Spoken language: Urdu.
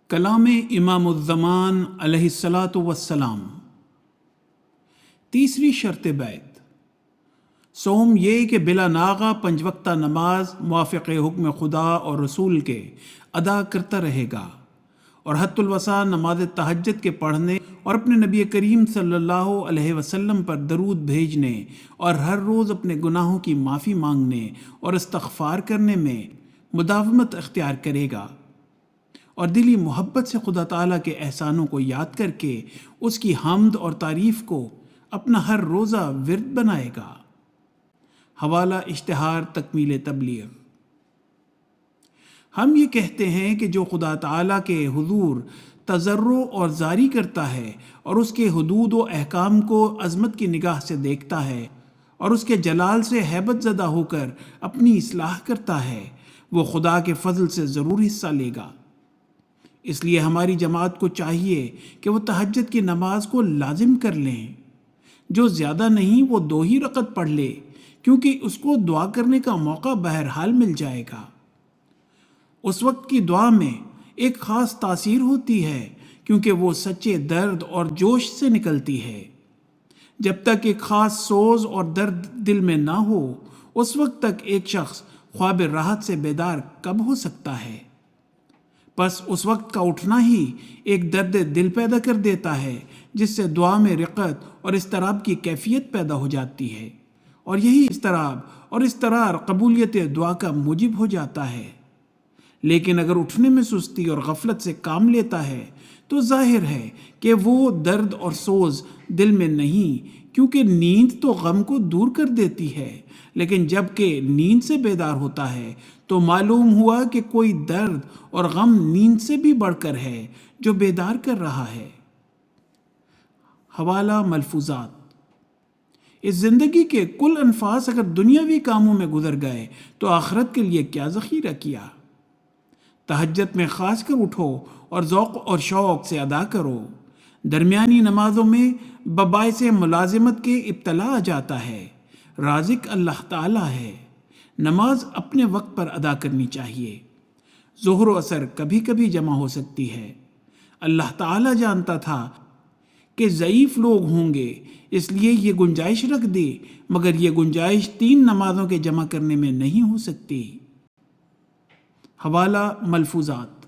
کلام امام الزمان علیہ الصلاۃ والسلام۔ تیسری شرط بیعت، سوم یہ کہ بلا ناغہ 5 وقتہ نماز موافق حکم خدا اور رسول کے ادا کرتا رہے گا، اور حت الوسع نماز تہجد کے پڑھنے اور اپنے نبی کریم صلی اللہ علیہ وسلم پر درود بھیجنے اور ہر روز اپنے گناہوں کی معافی مانگنے اور استغفار کرنے میں مداومت اختیار کرے گا، اور دلی محبت سے خدا تعالیٰ کے احسانوں کو یاد کر کے اس کی حمد اور تعریف کو اپنا ہر روزہ ورد بنائے گا۔ حوالہ اشتہار تکمیل تبلیغ۔ ہم یہ کہتے ہیں کہ جو خدا تعالیٰ کے حضور تضرع اور زاری کرتا ہے اور اس کے حدود و احکام کو عظمت کی نگاہ سے دیکھتا ہے اور اس کے جلال سے ہیبت زدہ ہو کر اپنی اصلاح کرتا ہے، وہ خدا کے فضل سے ضرور حصہ لے گا۔ اس لیے ہماری جماعت کو چاہیے کہ وہ تہجد کی نماز کو لازم کر لیں، جو زیادہ نہیں وہ 2 ہی رکعت پڑھ لے، کیونکہ اس کو دعا کرنے کا موقع بہرحال مل جائے گا۔ اس وقت کی دعا میں ایک خاص تاثیر ہوتی ہے، کیونکہ وہ سچے درد اور جوش سے نکلتی ہے۔ جب تک ایک خاص سوز اور درد دل میں نہ ہو، اس وقت تک ایک شخص خواب راحت سے بیدار کب ہو سکتا ہے؟ بس اس وقت کا اٹھنا ہی ایک درد دل پیدا کر دیتا ہے، جس سے دعا میں رقت اور اضطراب کی کیفیت پیدا ہو جاتی ہے، اور یہی اضطراب اور اضطرار قبولیت دعا کا موجب ہو جاتا ہے۔ لیکن اگر اٹھنے میں سستی اور غفلت سے کام لیتا ہے تو ظاہر ہے کہ وہ درد اور سوز دل میں نہیں، کیونکہ نیند تو غم کو دور کر دیتی ہے، لیکن جب کہ نیند سے بیدار ہوتا ہے تو معلوم ہوا کہ کوئی درد اور غم نیند سے بھی بڑھ کر ہے جو بیدار کر رہا ہے۔ حوالہ ملفوظات۔ اس زندگی کے کل انفاس اگر دنیاوی کاموں میں گزر گئے تو آخرت کے لیے کیا ذخیرہ کیا؟ تہجد میں خاص کر اٹھو اور ذوق اور شوق سے ادا کرو۔ درمیانی نمازوں میں بباعث ملازمت کے ابتلا آ جاتا ہے۔ رازق اللہ تعالیٰ ہے۔ نماز اپنے وقت پر ادا کرنی چاہیے۔ ظہر و عصر کبھی کبھی جمع ہو سکتی ہے۔ اللہ تعالیٰ جانتا تھا کہ ضعیف لوگ ہوں گے، اس لیے یہ گنجائش رکھ دی، مگر یہ گنجائش 3 نمازوں کے جمع کرنے میں نہیں ہو سکتی۔ حوالہ ملفوظات۔